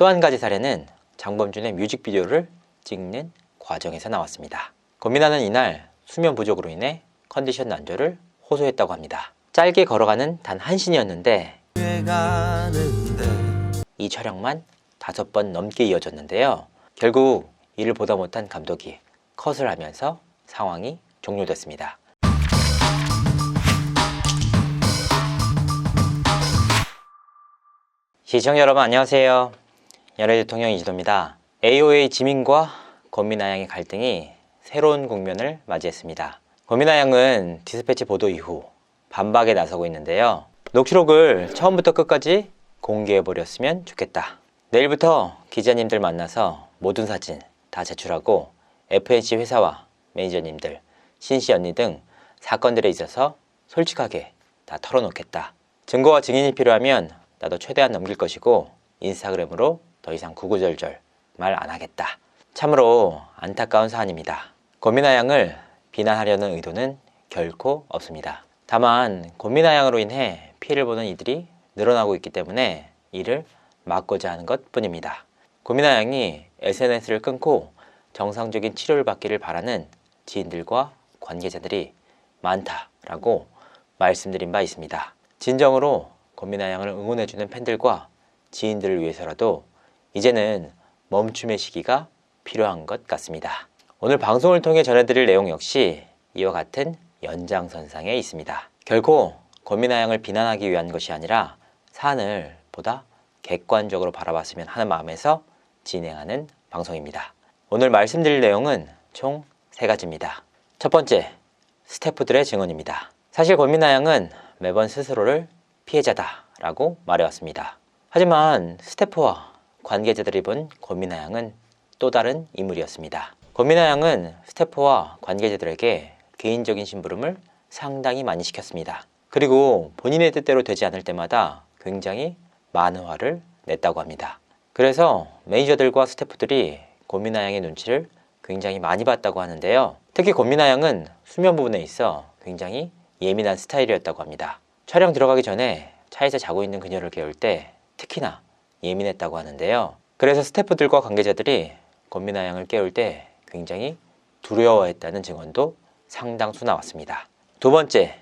또 한 가지 사례는 장범준의 뮤직비디오를 찍는 과정에서 나왔습니다. 권민아는 이날 수면 부족으로 인해 컨디션 난조를 호소했다고 합니다. 짧게 걸어가는 단 한 씬이었는데 이 촬영만 5번 넘게 이어졌는데요. 결국 이를 보다 못한 감독이 컷을 하면서 상황이 종료됐습니다. 시청자 여러분 안녕하세요. 연예 대통령 이지도입니다. AOA 지민과 권민아 양의 갈등이 새로운 국면을 맞이했습니다. 권민아 양은 디스패치 보도 이후 반박에 나서고 있는데요. 녹취록을 처음부터 끝까지 공개해버렸으면 좋겠다. 내일부터 기자님들 만나서 모든 사진 다 제출하고 FNC 회사와 매니저님들, 신씨 언니 등 사건들에 있어서 솔직하게 다 털어놓겠다. 증거와 증인이 필요하면 나도 최대한 넘길 것이고 인스타그램으로 더 이상 구구절절 말 안 하겠다. 참으로 안타까운 사안입니다. 권민아 양을 비난하려는 의도는 결코 없습니다. 다만 권민아 양으로 인해 피해를 보는 이들이 늘어나고 있기 때문에 이를 막고자 하는 것 뿐입니다. 권민아 양이 SNS를 끊고 정상적인 치료를 받기를 바라는 지인들과 관계자들이 많다라고 말씀드린 바 있습니다. 진정으로 권민아 양을 응원해주는 팬들과 지인들을 위해서라도 이제는 멈춤의 시기가 필요한 것 같습니다. 오늘 방송을 통해 전해드릴 내용 역시 이와 같은 연장선상에 있습니다. 결코 권민아 양을 비난하기 위한 것이 아니라 사안을 보다 객관적으로 바라봤으면 하는 마음에서 진행하는 방송입니다. 오늘 말씀드릴 내용은 총 3가지입니다. 첫 번째, 스태프들의 증언입니다. 사실 권민아 양은 매번 스스로를 피해자다 라고 말해왔습니다. 하지만 스태프와 관계자들이 본 권민아 양은 또 다른 인물이었습니다. 권민아 양은 스태프와 관계자들에게 개인적인 심부름을 상당히 많이 시켰습니다. 그리고 본인의 뜻대로 되지 않을 때마다 굉장히 많은 화를 냈다고 합니다. 그래서 매니저들과 스태프들이 권민아 양의 눈치를 굉장히 많이 봤다고 하는데요. 특히 권민아 양은 수면 부분에 있어 굉장히 예민한 스타일이었다고 합니다. 촬영 들어가기 전에 차에서 자고 있는 그녀를 깨울 때 특히나 예민했다고 하는데요. 그래서 스태프들과 관계자들이 권민아 양을 깨울 때 굉장히 두려워했다는 증언도 상당수 나왔습니다. 두 번째,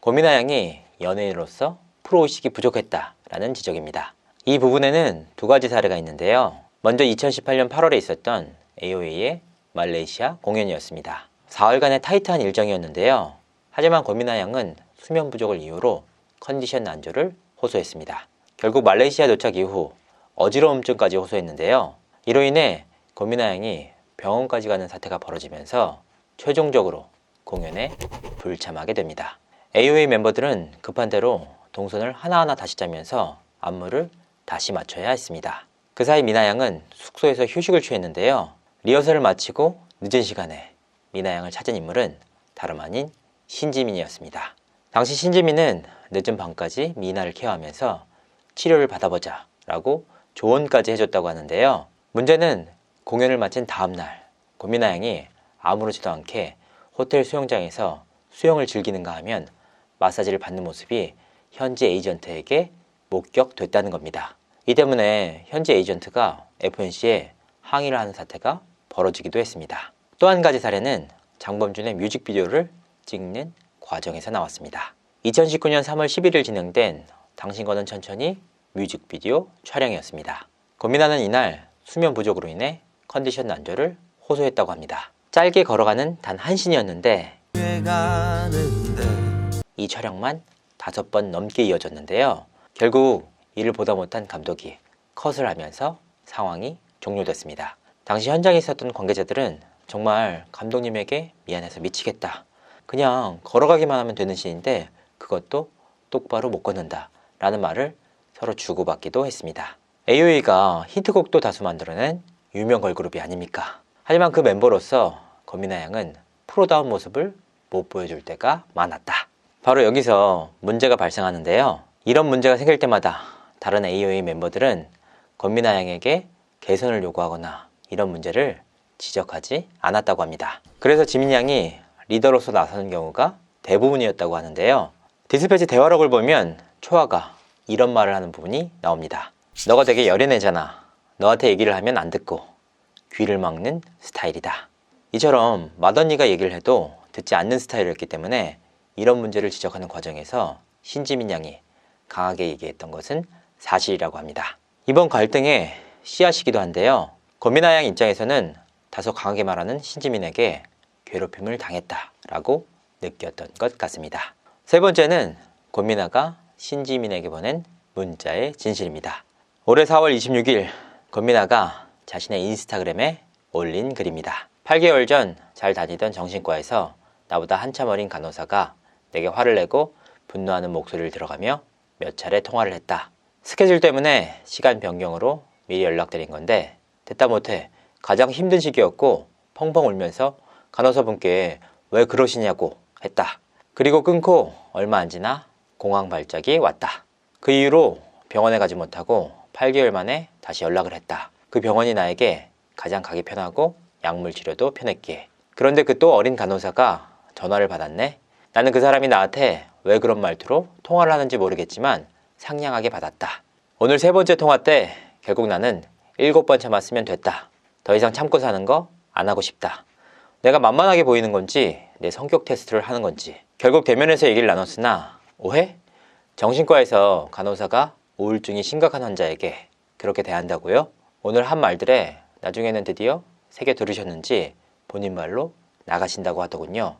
권민아 양이 연예인으로서 프로의식이 부족했다라는 지적입니다. 이 부분에는 2가지 사례가 있는데요. 먼저 2018년 8월에 있었던 AOA의 말레이시아 공연이었습니다. 4월간의 타이트한 일정이었는데요. 하지만 권민아 양은 수면 부족을 이유로 컨디션 난조를 호소했습니다. 결국 말레이시아 도착 이후 어지러움증까지 호소했는데요. 이로 인해 권민아 양이 병원까지 가는 사태가 벌어지면서 최종적으로 공연에 불참하게 됩니다. AOA 멤버들은 급한 대로 동선을 하나하나 다시 짜면서 안무를 다시 맞춰야 했습니다. 그 사이 미나 양은 숙소에서 휴식을 취했는데요. 리허설을 마치고 늦은 시간에 미나 양을 찾은 인물은 다름 아닌 신지민이었습니다. 당시 신지민은 늦은 밤까지 미나를 케어하면서 치료를 받아보자 라고 조언까지 해줬다고 하는데요. 문제는 공연을 마친 다음날 권민아 양이 아무렇지도 않게 호텔 수영장에서 수영을 즐기는가 하면 마사지를 받는 모습이 현지 에이전트에게 목격됐다는 겁니다. 이 때문에 현지 에이전트가 FNC에 항의를 하는 사태가 벌어지기도 했습니다. 또 한 가지 사례는 장범준의 뮤직비디오를 찍는 과정에서 나왔습니다. 2019년 3월 11일 진행된 당신과는 천천히 뮤직비디오 촬영이었습니다. 권민아는 이날 수면 부족으로 인해 컨디션 난조를 호소했다고 합니다. 짧게 걸어가는 단 한 씬이었는데 이 촬영만 5번 넘게 이어졌는데요. 결국 이를 보다 못한 감독이 컷을 하면서 상황이 종료됐습니다. 당시 현장에 있었던 관계자들은 정말 감독님에게 미안해서 미치겠다. 그냥 걸어가기만 하면 되는 씬인데 그것도 똑바로 못 걷는다 라는 말을 서로 주고받기도 했습니다. AOA가 히트곡도 다수 만들어낸 유명 걸그룹이 아닙니까? 하지만 그 멤버로서 권민아 양은 프로다운 모습을 못 보여줄 때가 많았다. 바로 여기서 문제가 발생하는데요. 이런 문제가 생길 때마다 다른 AOA 멤버들은 권민아 양에게 개선을 요구하거나 이런 문제를 지적하지 않았다고 합니다. 그래서 지민 양이 리더로서 나서는 경우가 대부분이었다고 하는데요. 디스패치 대화록을 보면 초아가 이런 말을 하는 부분이 나옵니다. 너가 되게 여린애잖아. 너한테 얘기를 하면 안 듣고 귀를 막는 스타일이다. 이처럼 맏언니가 얘기를 해도 듣지 않는 스타일이었기 때문에 이런 문제를 지적하는 과정에서 신지민 양이 강하게 얘기했던 것은 사실이라고 합니다. 이번 갈등의 씨앗이기도 한데요. 권미나 양 입장에서는 다소 강하게 말하는 신지민에게 괴롭힘을 당했다라고 느꼈던 것 같습니다. 세 번째는 권미나가 신지민에게 보낸 문자의 진실입니다. 올해 4월 26일 권미나가 자신의 인스타그램에 올린 글입니다. 8개월 전 잘 다니던 정신과에서 나보다 한참 어린 간호사가 내게 화를 내고 분노하는 목소리를 들어가며 몇 차례 통화를 했다. 스케줄 때문에 시간 변경으로 미리 연락드린 건데 됐다 못해 가장 힘든 시기였고 펑펑 울면서 간호사분께 왜 그러시냐고 했다. 그리고 끊고 얼마 안 지나 공황 발작이 왔다. 그 이후로 병원에 가지 못하고 8개월 만에 다시 연락을 했다. 그 병원이 나에게 가장 가기 편하고 약물 치료도 편했기에. 그런데 그 또 어린 간호사가 전화를 받았네. 나는 그 사람이 나한테 왜 그런 말투로 통화를 하는지 모르겠지만 상냥하게 받았다. 오늘 세 번째 통화 때 결국 나는 7번 참았으면 됐다. 더 이상 참고 사는 거 안 하고 싶다. 내가 만만하게 보이는 건지 내 성격 테스트를 하는 건지 결국 대면에서 얘기를 나눴으나 오해? 정신과에서 간호사가 우울증이 심각한 환자에게 그렇게 대한다고요? 오늘 한 말들에 나중에는 드디어 새겨 들으셨는지 본인 말로 나가신다고 하더군요.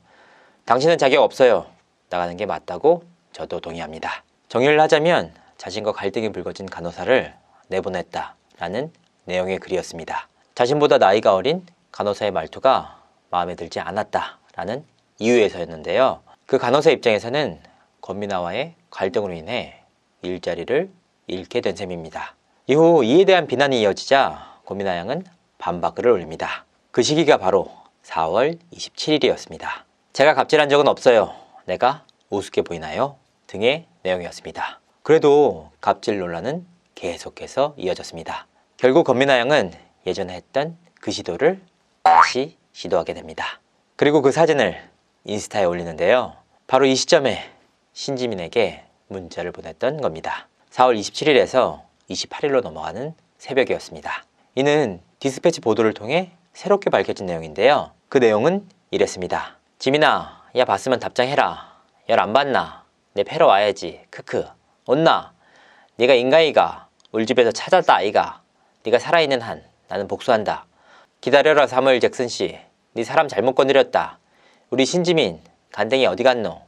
당신은 자격 없어요. 나가는 게 맞다고 저도 동의합니다. 정리를 하자면 자신과 갈등이 불거진 간호사를 내보냈다 라는 내용의 글이었습니다. 자신보다 나이가 어린 간호사의 말투가 마음에 들지 않았다 라는 이유에서였는데요. 그 간호사 입장에서는 권미나와의 갈등으로 인해 일자리를 잃게 된 셈입니다. 이후 이에 대한 비난이 이어지자 권미나 양은 반박글을 올립니다. 그 시기가 바로 4월 27일이었습니다. 제가 갑질한 적은 없어요. 내가 우습게 보이나요? 등의 내용이었습니다. 그래도 갑질 논란은 계속해서 이어졌습니다. 결국 권미나 양은 예전에 했던 그 시도를 다시 시도하게 됩니다. 그리고 그 사진을 인스타에 올리는데요. 바로 이 시점에 신지민에게 문자를 보냈던 겁니다. 4월 27일에서 28일로 넘어가는 새벽이었습니다. 이는 디스패치 보도를 통해 새롭게 밝혀진 내용인데요. 그 내용은 이랬습니다. 지민아, 야 봤으면 답장해라. 열 안 받나? 내 패러 와야지. 크크. 온나? 네가 인가이가 우리 집에서 찾았다 아이가. 네가 살아있는 한 나는 복수한다. 기다려라 사무엘 잭슨씨. 네 사람 잘못 건드렸다. 우리 신지민 간댕이 어디 갔노?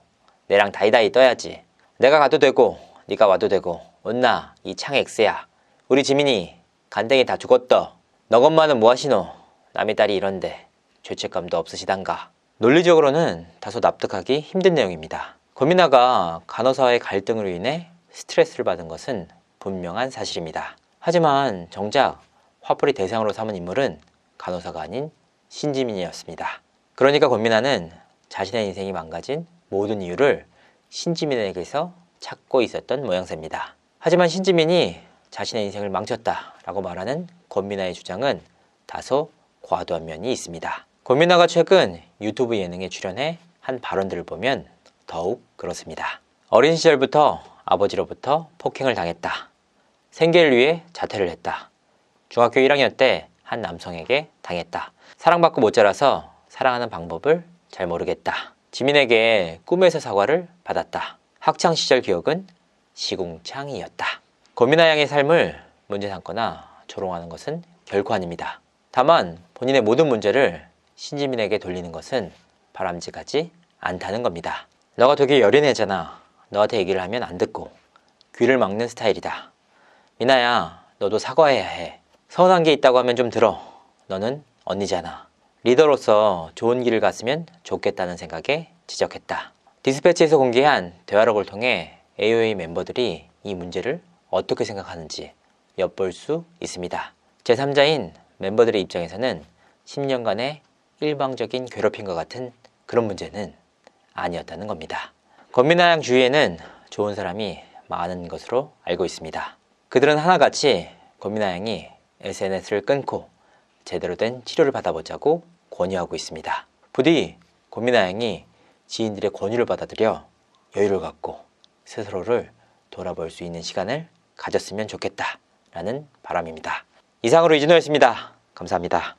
내랑 다이다이 떠야지. 내가 가도 되고 네가 와도 되고 온나 이 창 X야. 우리 지민이 간댕이 다 죽었더. 너것만은 뭐하시노? 남의 딸이 이런데 죄책감도 없으시단가. 논리적으로는 다소 납득하기 힘든 내용입니다. 권미나가 간호사와의 갈등으로 인해 스트레스를 받은 것은 분명한 사실입니다. 하지만 정작 화풀이 대상으로 삼은 인물은 간호사가 아닌 신지민이었습니다. 그러니까 권미나는 자신의 인생이 망가진 모든 이유를 신지민에게서 찾고 있었던 모양새입니다. 하지만 신지민이 자신의 인생을 망쳤다라고 말하는 권미나의 주장은 다소 과도한 면이 있습니다. 권미나가 최근 유튜브 예능에 출연해 한 발언들을 보면 더욱 그렇습니다. 어린 시절부터 아버지로부터 폭행을 당했다. 생계를 위해 자퇴를 했다. 중학교 1학년 때 한 남성에게 당했다. 사랑받고 못 자라서 사랑하는 방법을 잘 모르겠다. 지민에게 꿈에서 사과를 받았다. 학창시절 기억은 시궁창이었다. 권미나 양의 삶을 문제 삼거나 조롱하는 것은 결코 아닙니다. 다만 본인의 모든 문제를 신지민에게 돌리는 것은 바람직하지 않다는 겁니다. 너가 되게 여린 애잖아. 너한테 얘기를 하면 안 듣고 귀를 막는 스타일이다. 미나야, 너도 사과해야 해. 서운한 게 있다고 하면 좀 들어. 너는 언니잖아. 리더로서 좋은 길을 갔으면 좋겠다는 생각에 지적했다. 디스패치에서 공개한 대화록을 통해 AOA 멤버들이 이 문제를 어떻게 생각하는지 엿볼 수 있습니다. 제3자인 멤버들의 입장에서는 10년간의 일방적인 괴롭힘과 같은 그런 문제는 아니었다는 겁니다. 권미나 양 주위에는 좋은 사람이 많은 것으로 알고 있습니다. 그들은 하나같이 권미나 양이 SNS를 끊고 제대로 된 치료를 받아보자고 권유하고 있습니다. 부디 권미나 양이 지인들의 권유를 받아들여 여유를 갖고 스스로를 돌아볼 수 있는 시간을 가졌으면 좋겠다라는 바람입니다. 이상으로 이진호였습니다. 감사합니다.